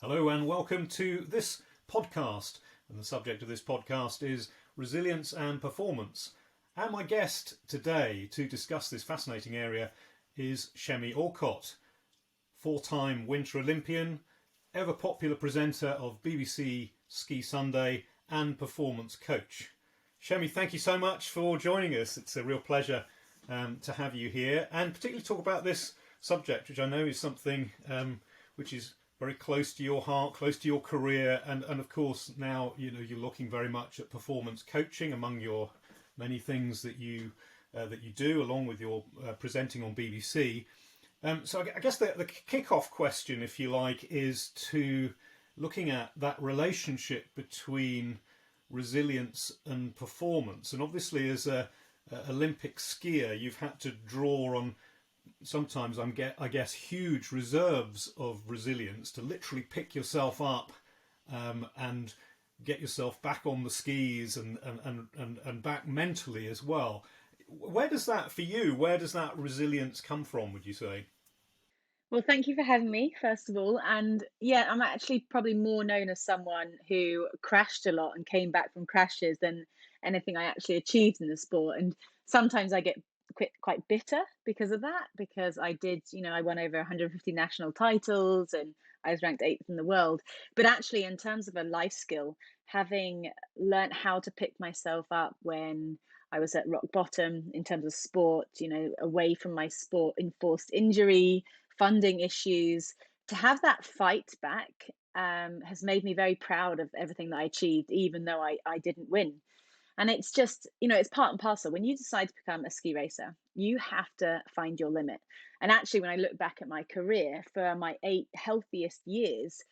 Hello and welcome to this podcast. And the subject of this podcast is resilience and performance. And my guest today to discuss this fascinating area is Chemmy Alcott, four-time Winter Olympian, ever popular presenter of BBC Ski Sunday and performance coach. Chemmy, thank you so much for joining us. It's a real pleasure to have you here and particularly talk about this subject, which I know is something which is very close to your heart, close to your career, and of course now you're looking very much at performance coaching among your many things that you do, along with your presenting on BBC. So I guess the kick-off question, if you like, is to looking at that relationship between resilience and performance. And obviously, as a Olympic skier, you've had to draw on sometimes I guess huge reserves of resilience to literally pick yourself up and get yourself back on the skis and back mentally as well. Where does that resilience come from, would you say? Well, thank you for having me, first of all. And yeah, I'm actually probably more known as someone who crashed a lot and came back from crashes than anything I actually achieved in the sport. And sometimes I get quite bitter because of that, because I won over 150 national titles and I was ranked 8th in the world. But actually, in terms of a life skill, having learnt how to pick myself up when I was at rock bottom in terms of sport, away from my sport, enforced injury, funding issues, to have that fight back has made me very proud of everything that I achieved, even though I didn't win. And it's just, it's part and parcel. When you decide to become a ski racer, you have to find your limit. And actually, when I look back at my career, for my 8 healthiest years,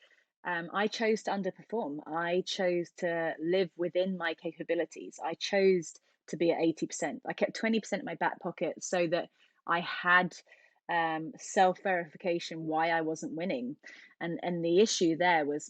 I chose to underperform. I chose to live within my capabilities. I chose to be at 80%. I kept 20% in my back pocket so that I had self-verification why I wasn't winning. And the issue there was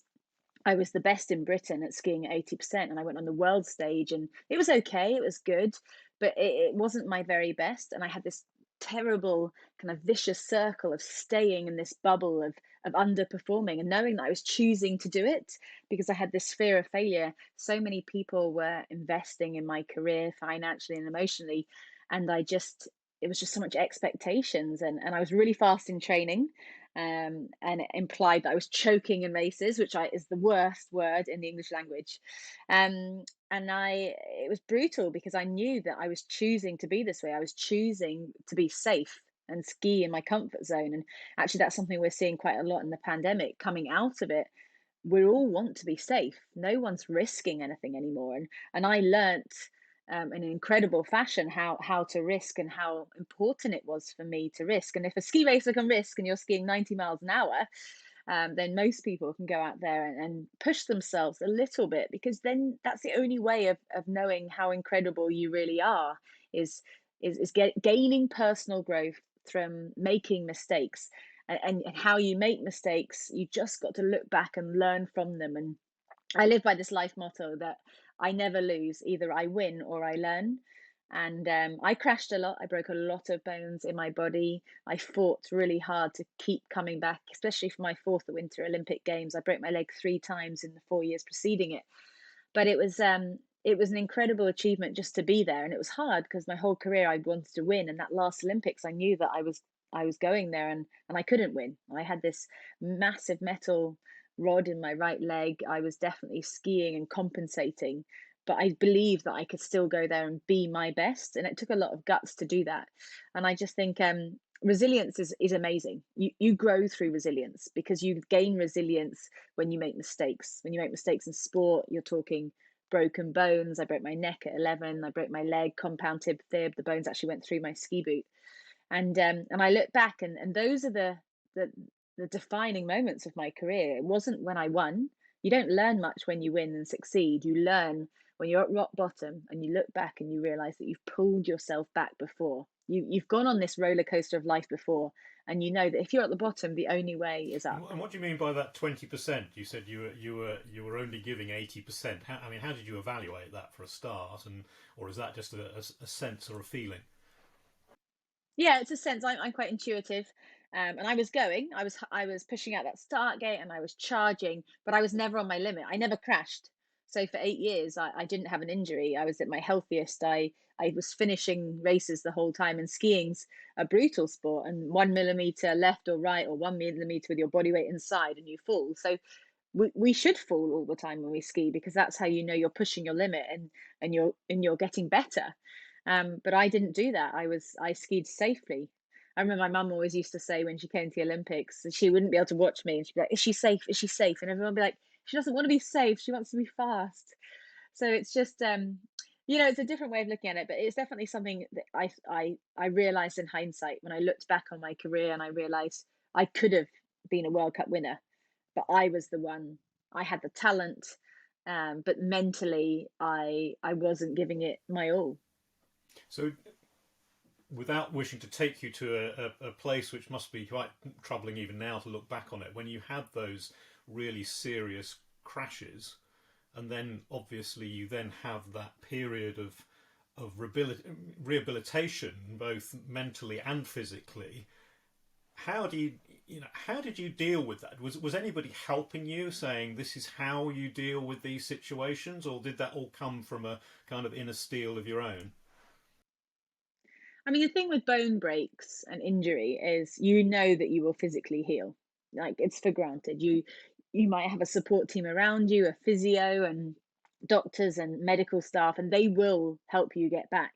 I was the best in Britain at skiing at 80%, and I went on the world stage, and it was okay, it was good, but it wasn't my very best. And I had this terrible kind of vicious circle of staying in this bubble of underperforming and knowing that I was choosing to do it because I had this fear of failure. So many people were investing in my career financially and emotionally, and it was just so much expectations, and I was really fast in training, and it implied that I was choking in races, which is the worst word in the English language. It was brutal because I knew that I was choosing to be this way. I was choosing to be safe and ski in my comfort zone. And actually, that's something we're seeing quite a lot in the pandemic. Coming out of it, we all want to be safe. No one's risking anything anymore. And I learnt in an incredible fashion how to risk and how important it was for me to risk. And if a ski racer can risk and you're skiing 90 miles an hour, then most people can go out there and push themselves a little bit, because then that's the only way of knowing how incredible you really are, is gaining personal growth from making mistakes. And how you make mistakes, you just got to look back and learn from them. And I live by this life motto that I never lose. Either I win or I learn. And I crashed a lot. I broke a lot of bones in my body. I fought really hard to keep coming back, especially for my 4th Winter Olympic Games. I broke my leg 3 times in the 4 years preceding it. But it was an incredible achievement just to be there. And it was hard because my whole career I wanted to win. And that last Olympics, I knew that I was going there, and I couldn't win. I had this massive metal rod in my right leg. I was definitely skiing and compensating, but I believed that I could still go there and be my best. And it took a lot of guts to do that. And I just think resilience is amazing. You grow through resilience because you gain resilience when you make mistakes. When you make mistakes in sport, you're talking broken bones. I broke my neck at 11. I broke my leg, compound tib fib. The bones actually went through my ski boot. And I look back, and those are the defining moments of my career. It wasn't when I won. You don't learn much when you win and succeed. You learn when you're at rock bottom and you look back and you realize that you've pulled yourself back before. You've gone on this roller coaster of life before, and you know that if you're at the bottom, the only way is up. And what do you mean by that 20%? You said you were only giving 80%. How did you evaluate that for a start, or is that just a sense or a feeling? Yeah, it's a sense. I'm quite intuitive. And I was pushing out that start gate and I was charging, but I was never on my limit. I never crashed. So for 8 years, I didn't have an injury. I was at my healthiest. I was finishing races the whole time, and skiing's a brutal sport. And 1 millimeter left or right, or 1 millimeter with your body weight inside, and you fall. So we should fall all the time when we ski, because that's how you know you're pushing your limit, and you're getting better. But I didn't do that. I skied safely. I remember my mum always used to say, when she came to the Olympics, she wouldn't be able to watch me, and she'd be like, "Is she safe? Is she safe?" And everyone would be like, "She doesn't want to be safe. She wants to be fast." So it's just, it's a different way of looking at it, but it's definitely something that I realized in hindsight when I looked back on my career, and I realized I could have been a World Cup winner, but I was the one. I had the talent, but mentally, I wasn't giving it my all. So, without wishing to take you to a place which must be quite troubling even now to look back on it, when you had those really serious crashes, and then obviously you then have that period of rehabilitation, both mentally and physically. How did you deal with that? Was anybody helping you, saying this is how you deal with these situations, or did that all come from a kind of inner steel of your own? I mean, the thing with bone breaks and injury is, you know that you will physically heal. Like, it's for granted. You might have a support team around you, a physio and doctors and medical staff, and they will help you get back.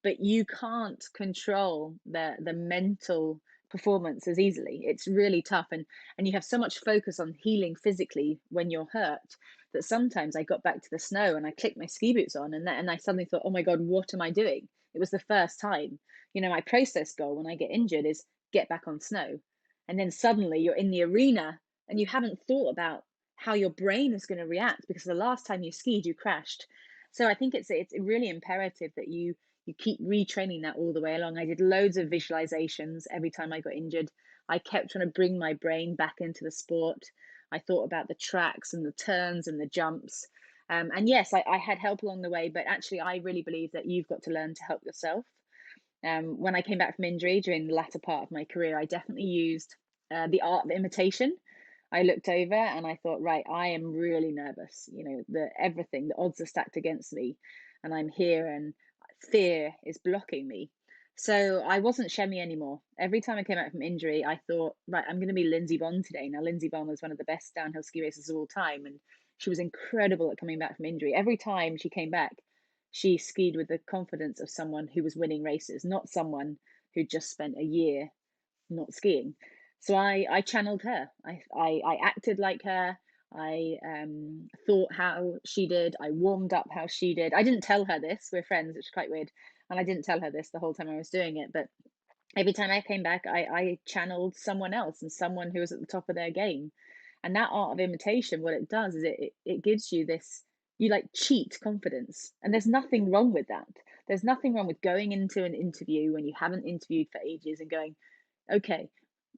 But you can't control the mental performance as easily. It's really tough, and you have so much focus on healing physically when you're hurt, that sometimes I got back to the snow and I clicked my ski boots on, and I suddenly thought, "Oh my God, what am I doing?" It was the first time. My process goal when I get injured is get back on snow. And then suddenly you're in the arena, and you haven't thought about how your brain is going to react, because the last time you skied, you crashed. So I think it's really imperative that you keep retraining that all the way along. I did loads of visualizations every time I got injured. I kept trying to bring my brain back into the sport. I thought about the tracks and the turns and the jumps. And yes, I had help along the way, but actually, I really believe that you've got to learn to help yourself. When I came back from injury during the latter part of my career, I definitely used the art of imitation. I looked over and I thought, right, I am really nervous. The odds are stacked against me, and I'm here, and fear is blocking me. So I wasn't Chemmy anymore. Every time I came out from injury, I thought, right, I'm going to be Lindsey Vonn today. Now, Lindsey Vonn was one of the best downhill ski racers of all time, and she was incredible at coming back from injury. Every time she came back, she skied with the confidence of someone who was winning races, not someone who just spent a year not skiing. So I channeled her. I acted like her. I thought how she did. I warmed up how she did. I didn't tell her this. We're friends, which is quite weird. And I didn't tell her this the whole time I was doing it. But every time I came back, I channeled someone else, and someone who was at the top of their game. And that art of imitation, what it does is it gives you this, you like cheat confidence. And there's nothing wrong with that. There's nothing wrong with going into an interview when you haven't interviewed for ages and going, okay,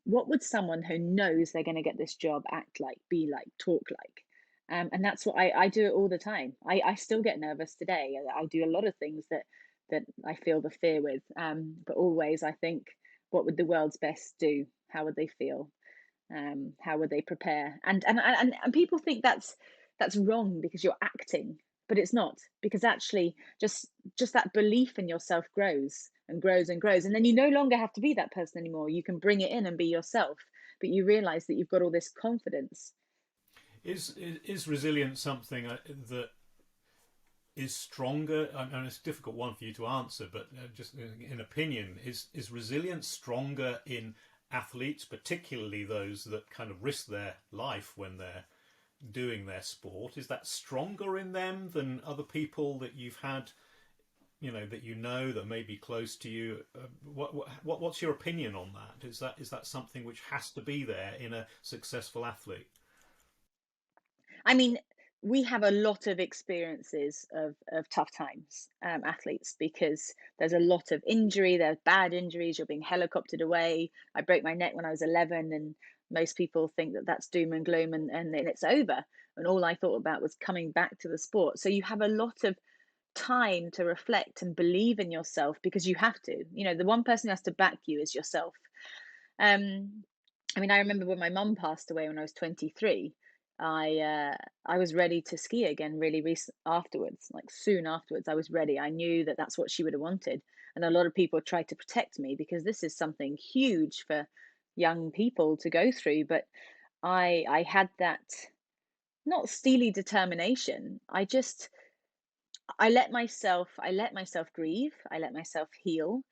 what would someone who knows they're going to get this job act like, be like, talk like? And that's what I do it all the time. I still get nervous today. I do a lot of things that I feel the fear with. But always I think, what would the world's best do? How would they feel? How would they prepare? And people think that's wrong because you're acting, but it's not, because actually just that belief in yourself grows and grows and grows, and then you no longer have to be that person anymore. You can bring it in and be yourself, but you realize that you've got all this confidence. Is resilience something that is stronger? And it's a difficult one for you to answer, but just in opinion, is resilience stronger in athletes, particularly those that kind of risk their life when they're doing their sport? Is that stronger in them than other people that you've had, that may be close to you? What's your opinion on that? Is that something which has to be there in a successful athlete? I mean, we have a lot of experiences of tough times, athletes, because there's a lot of injury, there's bad injuries, you're being helicoptered away. I broke my neck when I was 11, and most people think that that's doom and gloom, and then it's over. And all I thought about was coming back to the sport. So you have a lot of time to reflect and believe in yourself, because you have to. The one person who has to back you is yourself. Um, I mean, I remember when my mum passed away when I was 23, I was ready to ski again really recent afterwards, like soon afterwards. I was ready. I knew that that's what she would have wanted. And a lot of people tried to protect me because this is something huge for young people to go through. But I had that not steely determination. I let myself grieve. I let myself heal.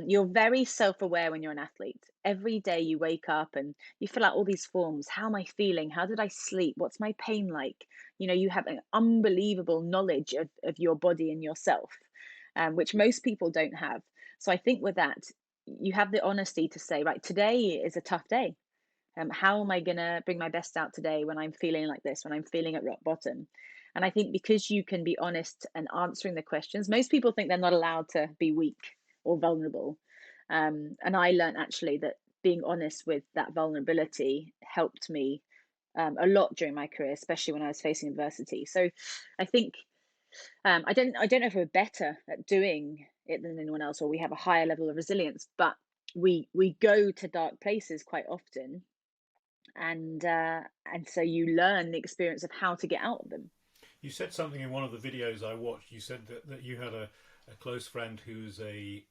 You're very self-aware when you're an athlete. Every day you wake up and you fill out all these forms. How am I feeling? How did I sleep? What's my pain like? You know, you have an unbelievable knowledge of your body and yourself, which most people don't have. So I think with that, you have the honesty to say, right, today is a tough day. How am I going to bring my best out today when I'm feeling like this, when I'm feeling at rock bottom? And I think because you can be honest and answering the questions, most people think they're not allowed to be weak or vulnerable. And I learned actually that being honest with that vulnerability helped me a lot during my career, especially when I was facing adversity. So I think I don't know if we're better at doing it than anyone else, or we have a higher level of resilience, but we go to dark places quite often, and so you learn the experience of how to get out of them. You said something in one of the videos I watched. You said that you had a close friend who's a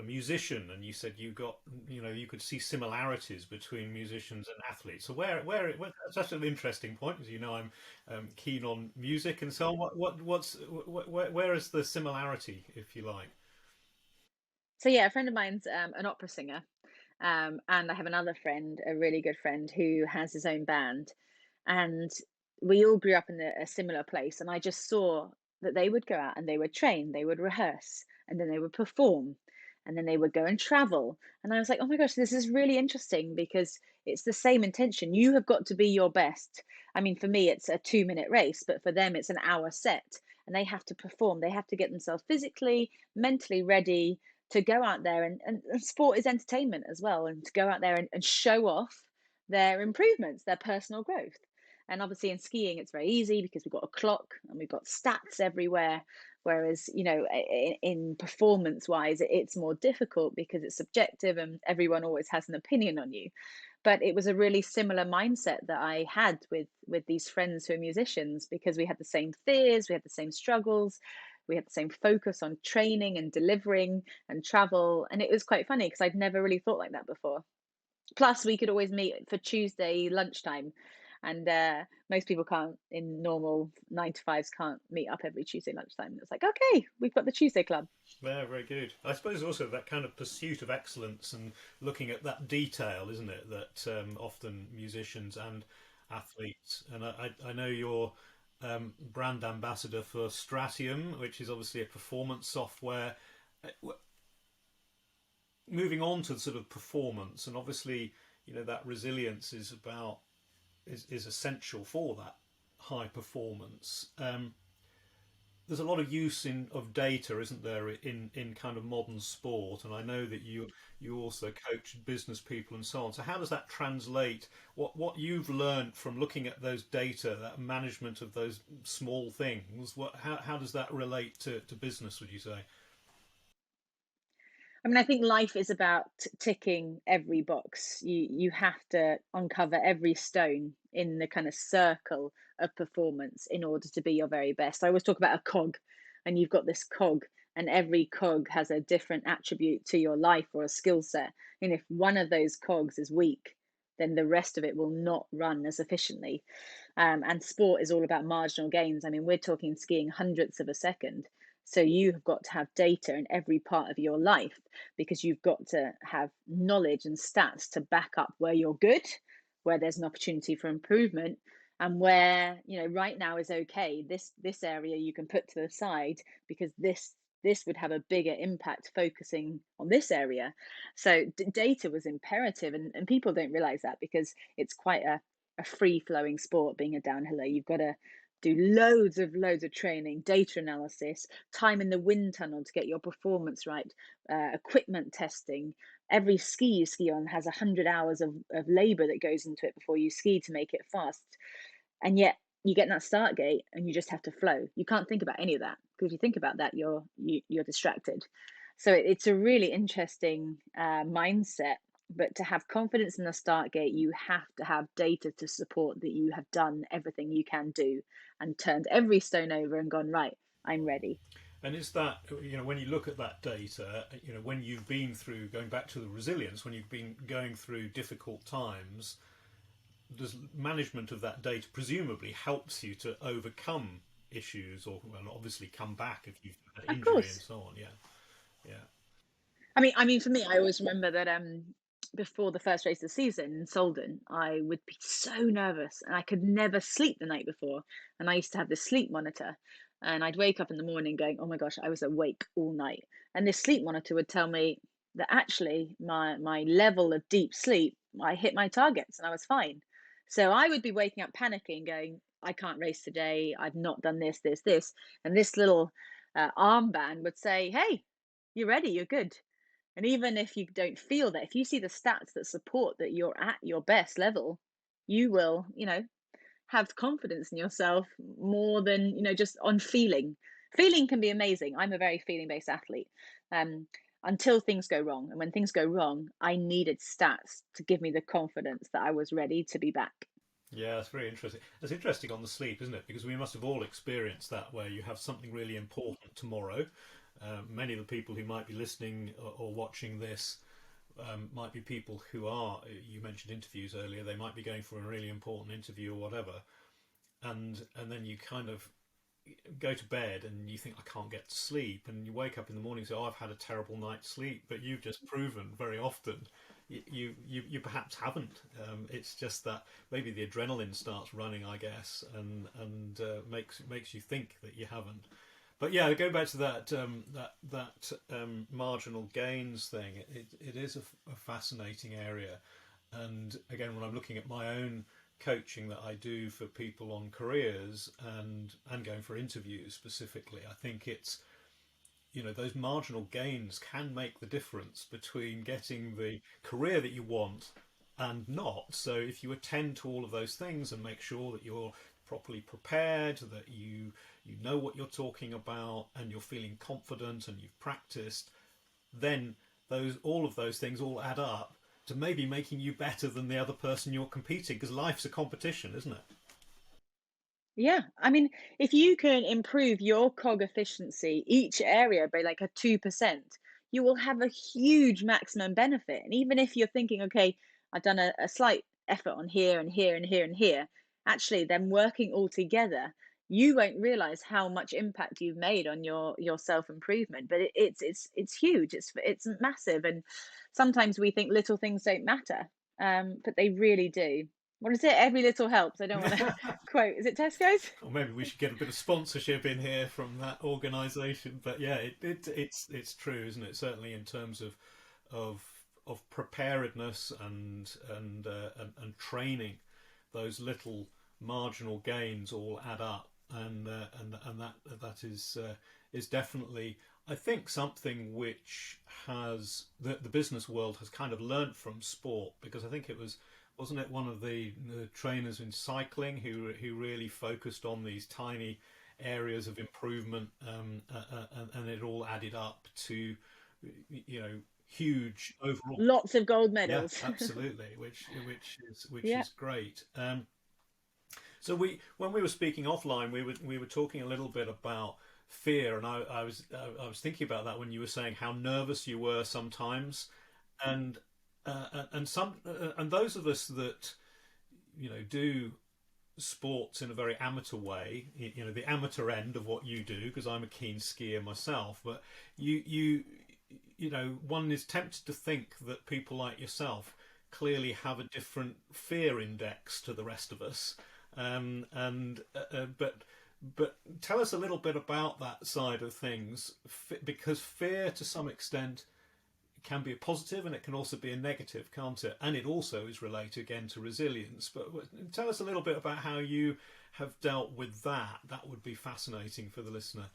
musician, and you said you could see similarities between musicians and athletes. So where that's such an interesting point, because I'm keen on music and so on. Where is the similarity, if you like? So yeah, a friend of mine's an opera singer, and I have another friend, a really good friend, who has his own band, and we all grew up in a similar place. And I just saw that they would go out and they would train, they would rehearse, and then they would perform, and then they would go and travel. And I was like, oh my gosh, this is really interesting because it's the same intention. You have got to be your best. I mean, for me, it's a 2 minute race, but for them, it's an hour set, and they have to perform. They have to get themselves physically, mentally ready to go out there, and sport is entertainment as well, and to go out there and show off their improvements, their personal growth. And obviously in skiing it's very easy because we've got a clock and we've got stats everywhere, whereas in performance wise it's more difficult because it's subjective and everyone always has an opinion on you. But it was a really similar mindset that I had with these friends who are musicians, because we had the same fears, we had the same struggles, we had the same focus on training and delivering and travel. And it was quite funny because I'd never really thought like that before. Plus, we could always meet for Tuesday lunchtime, and most people can't, in normal 9 to 5s, can't meet up every Tuesday lunchtime. It's like, okay, we've got the Tuesday club. Yeah, very good. I suppose also that kind of pursuit of excellence and looking at that detail, isn't it? That often musicians and athletes, and I know you're brand ambassador for Stratiam, which is obviously a performance software. Moving on to sort of performance, and obviously, that resilience is essential for that high performance. There's a lot of use of data, isn't there, in kind of modern sport? And I know that you also coach business people and so on. So how does that translate? What you've learned from looking at those data, that management of those small things? How does that relate to business? Would you say? I mean, I think life is about ticking every box. You have to uncover every stone in the kind of circle of performance in order to be your very best. I always talk about a cog, and you've got this cog, and every cog has a different attribute to your life or a skill set. And if one of those cogs is weak, then the rest of it will not run as efficiently. And sport is all about marginal gains. I mean, we're talking skiing hundredths of a second. So you have got to have data in every part of your life, because you've got to have knowledge and stats to back up where you're good, where there's an opportunity for improvement, and where, right now is okay. This area you can put to the side because this would have a bigger impact focusing on this area. So data was imperative, and people don't realize that because it's quite a free flowing sport being a downhiller. You've got to do loads of training, data analysis, time in the wind tunnel to get your performance right, equipment testing. Every ski you ski on has 100 hours of labor that goes into it before you ski to make it fast. And yet you get in that start gate and you just have to flow. You can't think about any of that, because if you think about that, you're distracted. So it's a really interesting mindset But to have confidence in the start gate, you have to have data to support that you have done everything you can do and turned every stone over and gone, right, I'm ready. And is that, when you look at that data, when you've been through, going back to the resilience, when you've been going through difficult times, does management of that data presumably helps you to overcome issues, or well, obviously come back if you've had Of injury and course. so on? Yeah, yeah, I mean, for me, I always remember that before the first race of the season in Solden, I would be so nervous and I could never sleep the night before. And I used to have this sleep monitor, and I'd wake up in the morning going, "Oh my gosh, I was awake all night." And this sleep monitor would tell me that actually my level of deep sleep, I hit my targets and I was fine. So I would be waking up panicking, going, "I can't race today. I've not done this, this, this," and this little armband would say, "Hey, you're ready. You're good." And even if you don't feel that, if you see the stats that support that you're at your best level, you will, have confidence in yourself more than, just on feeling. Feeling can be amazing. I'm a very feeling based athlete. Um, until things go wrong. And when things go wrong, I needed stats to give me the confidence that I was ready to be back. yeah. That's very interesting. It's interesting on the sleep, isn't it? Because we must have all experienced that, where you have something really important tomorrow. Many of the people who might be listening or watching this might be people who are. You mentioned interviews earlier. They might be going for a really important interview or whatever, and then you kind of go to bed and you think I can't get to sleep, and you wake up in the morning and say, "Oh, I've had a terrible night's sleep," but you've just proven very often you perhaps haven't. It's just that maybe the adrenaline starts running, I guess, and makes you think that you haven't. But yeah, go back to that marginal gains thing. It is a fascinating area, and again, when I'm looking at my own coaching that I do for people on careers and going for interviews specifically, I think it's those marginal gains can make the difference between getting the career that you want and not. So if you attend to all of those things and make sure that you're properly prepared, that you know what you're talking about, and you're feeling confident and you've practiced, then those all of those things all add up to maybe making you better than the other person you're competing, because life's a competition, isn't it? Yeah, I mean, if you can improve your cog efficiency each area by like a 2%, you will have a huge maximum benefit. And even if you're thinking, okay, I've done a slight effort on here and here and here and here, actually, them working all together, you won't realize how much impact you've made on your self improvement. But it's huge. It's massive. And sometimes we think little things don't matter, but they really do. What is it? Every little helps. I don't want to quote. Is it Tesco's? Or maybe we should get a bit of sponsorship in here from that organisation. But yeah, it's true, isn't it? Certainly in terms of of preparedness and training, those little marginal gains all add up, and that is definitely, I think, something which has the business world has kind of learnt from sport, because I think it was, wasn't it one of the trainers in cycling who really focused on these tiny areas of improvement, and it all added up to you know huge overall. Lots of gold Yeah, medals. absolutely, which Yeah. is great. So when we were speaking offline, we were talking a little bit about fear, and I was thinking about that when you were saying how nervous you were sometimes, and and those of us that do sports in a very amateur way, the amateur end of what you do, because I'm a keen skier myself, but one is tempted to think that people like yourself clearly have a different fear index to the rest of us, and but tell us a little bit about that side of things, because fear to some extent can be a positive and it can also be a negative, can't it? And it also is related again to resilience. But tell us a little bit about how you have dealt with that. That would be fascinating for the listener.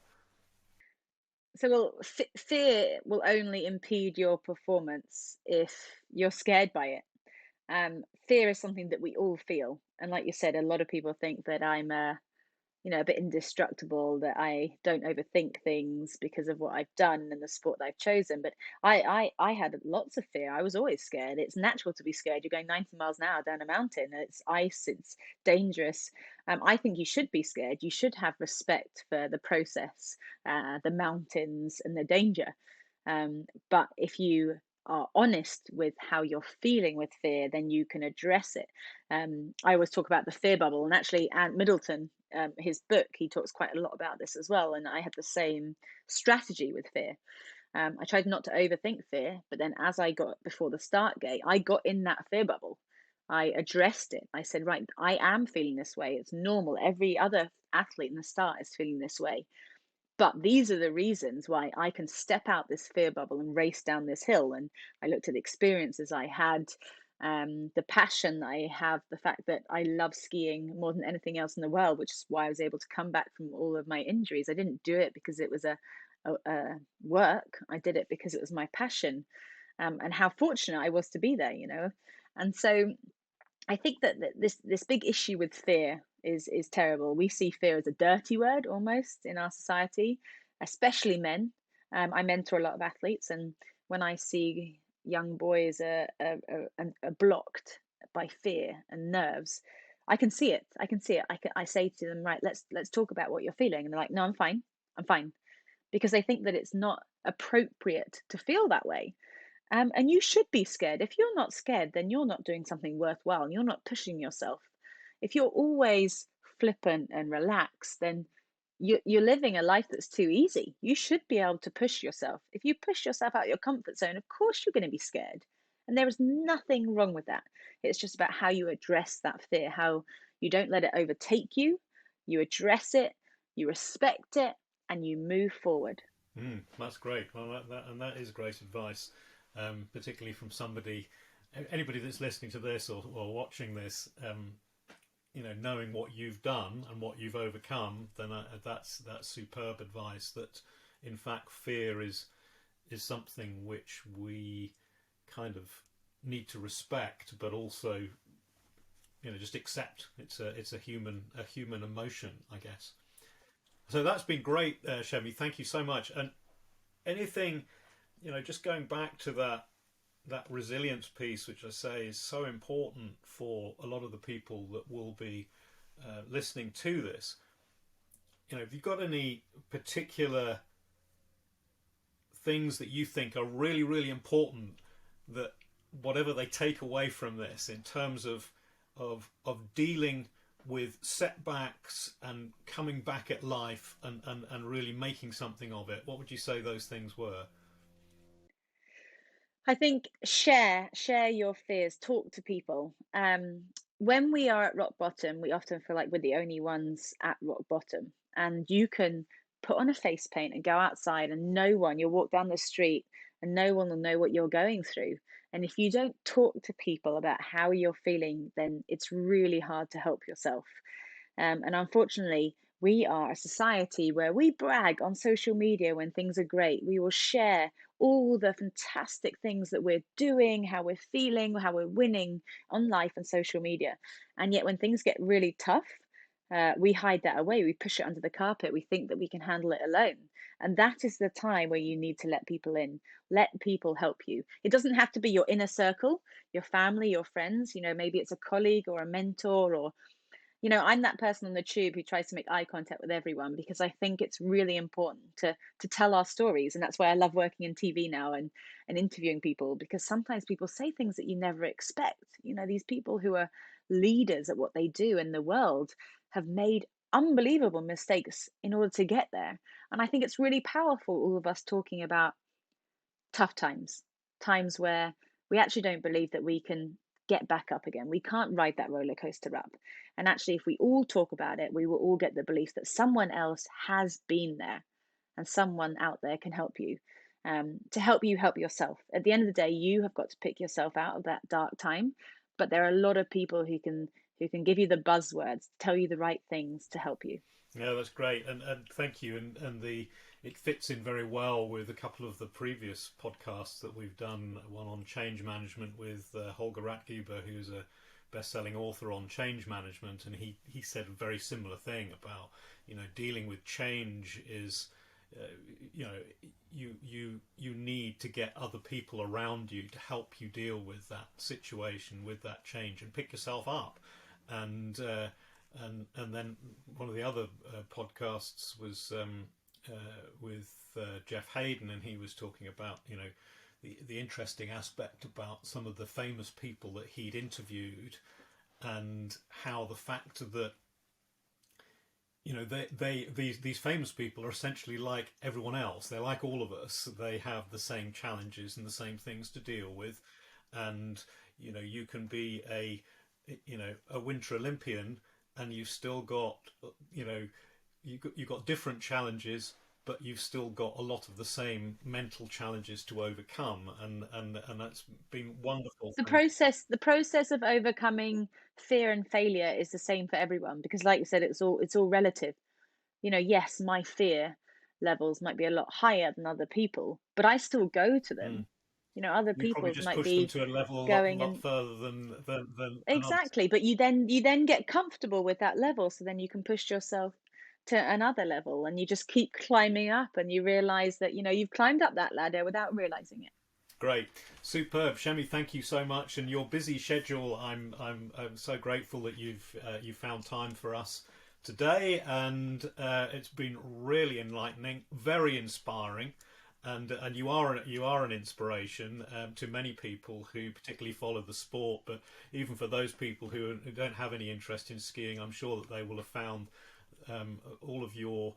So, well, fear will only impede your performance if you're scared by it. Fear is something that we all feel, and like you said, a lot of people think that I'm a bit indestructible, that I don't overthink things because of what I've done and the sport that I've chosen. But I had lots of fear. I was always scared. It's natural to be scared. You're going 90 miles an hour down a mountain. It's ice. It's dangerous. I think you should be scared. You should have respect for the process, the mountains, and the danger. But if you are honest with how you're feeling with fear, then you can address it. I always talk about the fear bubble, and actually, Ant Middleton, his book, he talks quite a lot about this as well. And I had the same strategy with fear. I tried not to overthink fear, but then as I got before the start gate, I got in that fear bubble. I addressed it. I said, right, I am feeling this way. It's normal. Every other athlete in the start is feeling this way. But these are the reasons why I can step out this fear bubble and race down this hill. And I looked at the experiences I had, the passion that I have, the fact that I love skiing more than anything else in the world, which is why I was able to come back from all of my injuries. I didn't do it because it was a work. I did it because it was my passion, and how fortunate I was to be there. And so I think that this big issue with fear is terrible. We see fear as a dirty word almost in our society, especially men. I mentor a lot of athletes, and when I see young boys are blocked by fear and nerves, I can see it. I can see it. I say to them, right, let's talk about what you're feeling, and they're like, no, I'm fine. I'm fine, because they think that it's not appropriate to feel that way. And you should be scared. If you're not scared, then you're not doing something worthwhile and you're not pushing yourself. If you're always flippant and relaxed, then you're living a life that's too easy. You should be able to push yourself. If you push yourself out of your comfort zone, of course you're going to be scared. And there is nothing wrong with that. It's just about how you address that fear, how you don't let it overtake you, you address it, you respect it, and you move forward. That's great. Well, that is great advice. Particularly from anybody that's listening to this or watching this, knowing what you've done and what you've overcome, then that's superb advice. That in fact fear is something which we kind of need to respect, but also just accept. It's a human emotion, I guess. So that's been great, Chemmy. Thank you so much. And anything. Just going back to that resilience piece, which I say is so important for a lot of the people that will be listening to this. Have you got any particular things that you think are really, really important, that whatever they take away from this in terms of dealing with setbacks and coming back at life and really making something of it, what would you say those things were? I think share your fears, talk to people. When we are at rock bottom, we often feel like we're the only ones at rock bottom. And you can put on a face paint and go outside, and you'll walk down the street and no one will know what you're going through. And if you don't talk to people about how you're feeling, then it's really hard to help yourself. And unfortunately, we are a society where we brag on social media when things are great. We will share all the fantastic things that we're doing, how we're feeling, how we're winning on life and social media. And yet, when things get really tough, we hide that away. We push it under the carpet. We think that we can handle it alone. And that is the time where you need to let people in, let people help you. It doesn't have to be your inner circle, your family, your friends. Maybe it's a colleague or a mentor, or I'm that person on the tube who tries to make eye contact with everyone, because I think it's really important to tell our stories. And that's why I love working in TV now and interviewing people, because sometimes people say things that you never expect. These people who are leaders at what they do in the world have made unbelievable mistakes in order to get there. And I think it's really powerful, all of us talking about tough times where we actually don't believe that we can get back up again. We can't ride that roller coaster up. And actually, if we all talk about it, we will all get the belief that someone else has been there and someone out there can help you. To help you help yourself. At the end of the day, you have got to pick yourself out of that dark time. But there are a lot of people who can give you the buzzwords, tell you the right things to help you. Yeah, that's great, and thank you. And it fits in very well with a couple of the previous podcasts that we've done. One on change management with Holger Ratgeber, who's a best-selling author on change management, and he said a very similar thing about, dealing with change is, you need to get other people around you to help you deal with that situation, with that change, and pick yourself up. And then one of the other podcasts was with Jeff Hayden, and he was talking about the interesting aspect about some of the famous people that he'd interviewed, and how the fact that these famous people are essentially like everyone else. They're like all of us. They have the same challenges and the same things to deal with, and you can be a Winter Olympian, and you've still got you've got different challenges, but you've still got a lot of the same mental challenges to overcome, and that's been wonderful. The process of overcoming fear and failure is the same for everyone, because like you said, it's all relative. Yes, my fear levels might be a lot higher than other people, but I still go to them. Other You probably people's just might push them be to a level a going lot and further than others. exactly, but you then get comfortable with that level, so then you can push yourself to another level, and you just keep climbing up, and you realize that you've climbed up that ladder without realizing it. Great, superb, Chemmy. Thank you so much, and your busy schedule. I'm so grateful that you found time for us today, and it's been really enlightening, very inspiring, and you are an inspiration to many people who particularly follow the sport. But even for those people who don't have any interest in skiing, I'm sure that they will have found all of your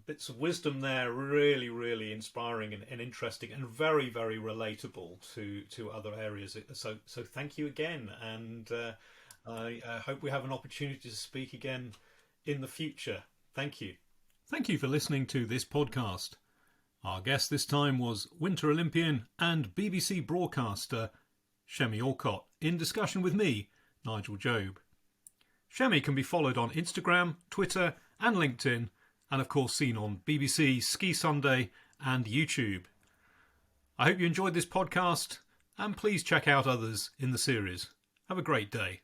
bits of wisdom there really, really inspiring and interesting, and very, very relatable to other areas. So thank you again, and I hope we have an opportunity to speak again in the future. Thank you. Thank you for listening to this podcast. Our guest this time was Winter Olympian and BBC broadcaster Chemmy Alcott, in discussion with me, Nigel Job. Chemmy can be followed on Instagram, Twitter and LinkedIn, and of course seen on BBC, Ski Sunday and YouTube. I hope you enjoyed this podcast, and please check out others in the series. Have a great day.